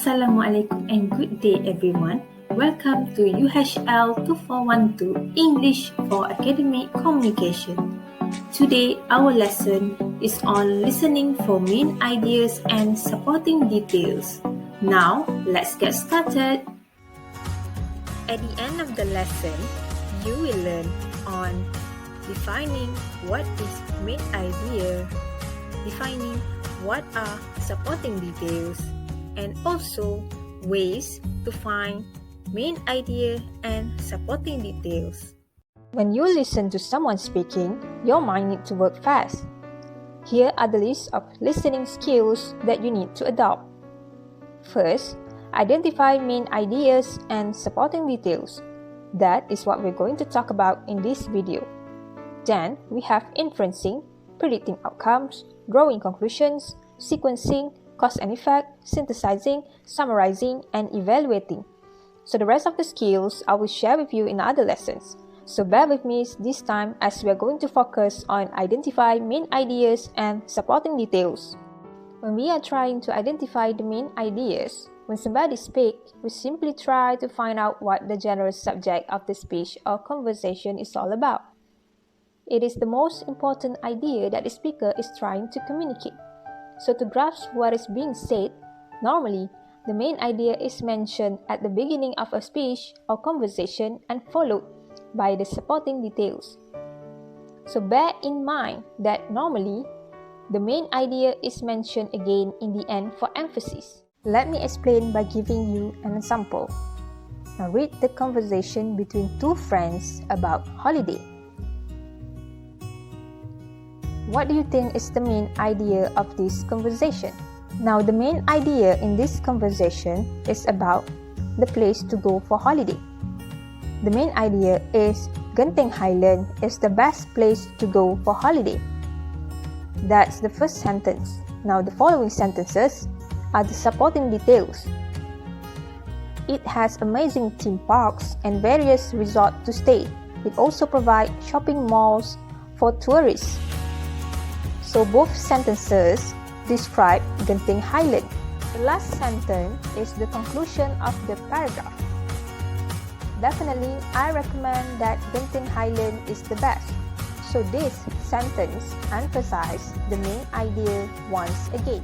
Assalamualaikum and good day everyone. Welcome to UHL2412 English for Academic Communication. Today our lesson is on listening for main ideas and supporting details. Now let's get started. At the end of the lesson, you will learn on defining what is main idea, defining what are supporting details, and also ways to find main idea and supporting details. When you listen to someone speaking, your mind needs to work fast. Here are the list of listening skills that you need to adopt. First, identify main ideas and supporting details. That is what we're going to talk about in this video. Then, we have inferencing, predicting outcomes, drawing conclusions, sequencing, cause and effect, synthesizing, summarizing, and evaluating. So the rest of the skills I will share with you in other lessons. So bear with me this time as we are going to focus on identify main ideas and supporting details. When we are trying to identify the main ideas, when somebody speaks, we simply try to find out what the general subject of the speech or conversation is all about. It is the most important idea that the speaker is trying to communicate. So to grasp what is being said, normally, the main idea is mentioned at the beginning of a speech or conversation and followed by the supporting details. So bear in mind that normally, the main idea is mentioned again in the end for emphasis. Let me explain by giving you an example. Now read the conversation between two friends about holiday. What do you think is the main idea of this conversation? Now, the main idea in this conversation is about the place to go for holiday. The main idea is Genting Highland is the best place to go for holiday. That's the first sentence. Now, the following sentences are the supporting details. It has amazing theme parks and various resorts to stay. It also provides shopping malls for tourists. So both sentences describe Genting Highland. The last sentence is the conclusion of the paragraph. Definitely, I recommend that Genting Highland is the best. So this sentence emphasizes the main idea once again.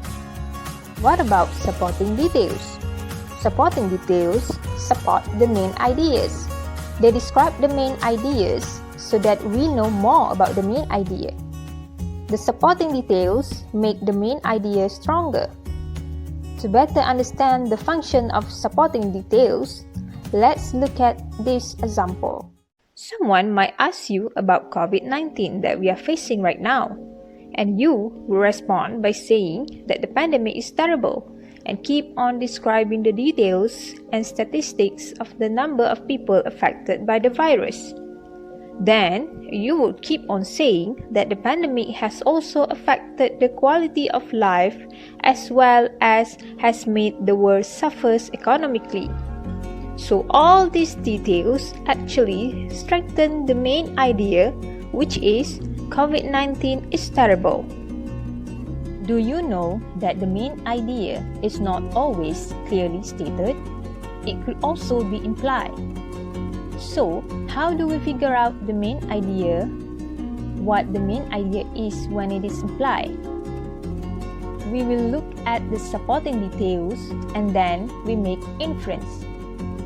What about supporting details? Supporting details support the main ideas. They describe the main ideas so that we know more about the main idea. The supporting details make the main idea stronger. To better understand the function of supporting details, let's look at this example. Someone might ask you about COVID-19 that we are facing right now, and you will respond by saying that the pandemic is terrible and keep on describing the details and statistics of the number of people affected by the virus. Then, you would keep on saying that the pandemic has also affected the quality of life as well as has made the world suffer economically. So all these details actually strengthen the main idea, which is COVID-19 is terrible. Do you know that the main idea is not always clearly stated? It could also be implied. So, how do we figure out the main idea? What the main idea is when it is implied? We will look at the supporting details and then we make inference.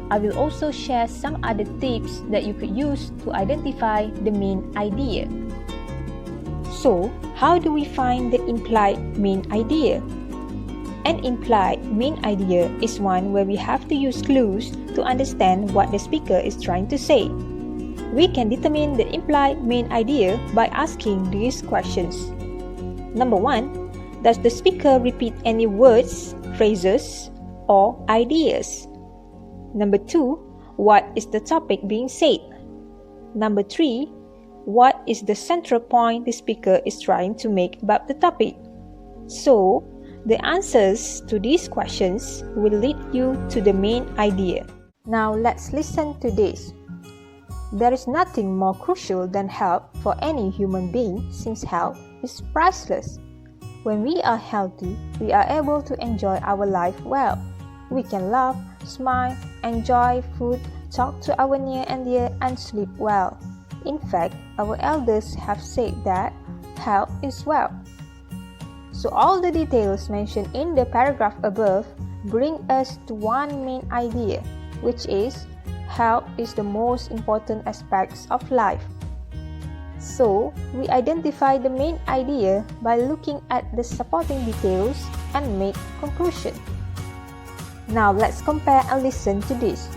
I will also share some other tips that you could use to identify the main idea. So, how do we find the implied main idea? An implied main idea is one where we have to use clues to understand what the speaker is trying to say. We can determine the implied main idea by asking these questions. Number 1, does the speaker repeat any words, phrases, or ideas? Number 2, what is the topic being said? Number 3, what is the central point the speaker is trying to make about the topic? So, the answers to these questions will lead you to the main idea. Now let's listen to this. There is nothing more crucial than health for any human being since health is priceless. When we are healthy, we are able to enjoy our life well. We can laugh, smile, enjoy food, talk to our near and dear, and sleep well. In fact, our elders have said that health is wealth. So all the details mentioned in the paragraph above bring us to one main idea, which is health is the most important aspects of life. So, we identify the main idea by looking at the supporting details and make conclusion. Now let's compare and listen to this.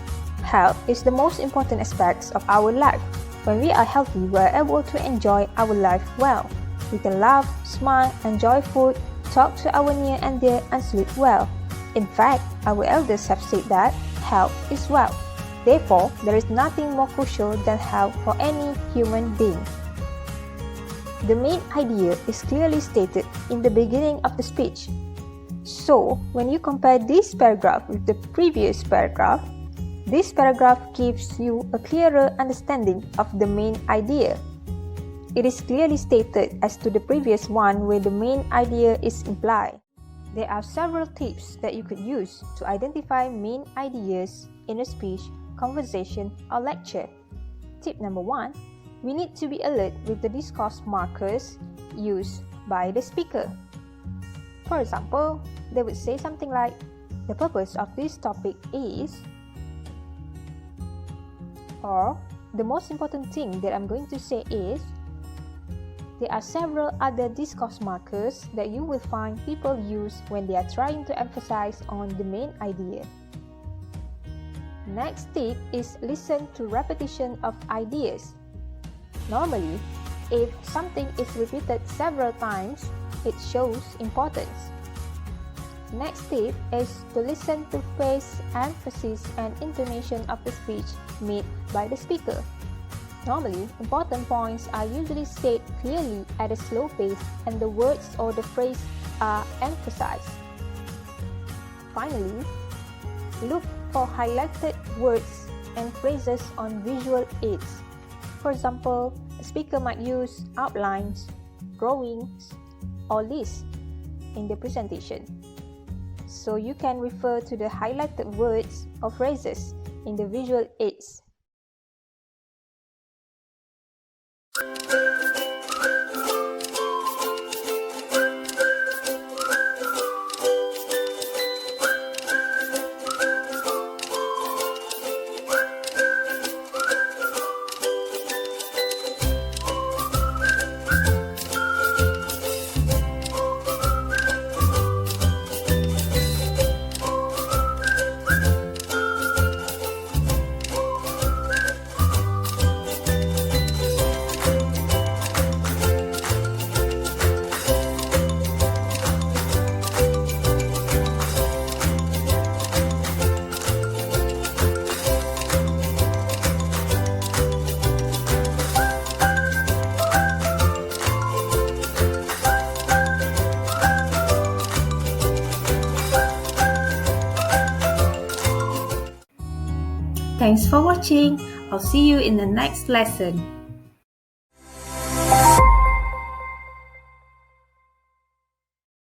Health is the most important aspects of our life. When we are healthy, we are able to enjoy our life well. We can laugh, smile, enjoy food, talk to our near and dear, and sleep well. In fact, our elders have said that health is wealth. Therefore, there is nothing more crucial than health for any human being. The main idea is clearly stated in the beginning of the speech. So, when you compare this paragraph with the previous paragraph, this paragraph gives you a clearer understanding of the main idea. It is clearly stated as to the previous one where the main idea is implied. There are several tips that you could use to identify main ideas in a speech, conversation, or lecture. Tip number 1. We need to be alert with the discourse markers used by the speaker. For example, they would say something like, the purpose of this topic is, or the most important thing that I'm going to say is. There are several other discourse markers that you will find people use when they are trying to emphasize on the main idea. Next tip is listen to repetition of ideas. Normally, if something is repeated several times, it shows importance. Next tip is to listen to pace, emphasis, and intonation of the speech made by the speaker. Normally, important points are usually said clearly at a slow pace and the words or the phrase are emphasized. Finally, look for highlighted words and phrases on visual aids. For example, a speaker might use outlines, drawings, or lists in the presentation. So you can refer to the highlighted words or phrases in the visual aids. Thanks for watching. I'll see you in the next lesson.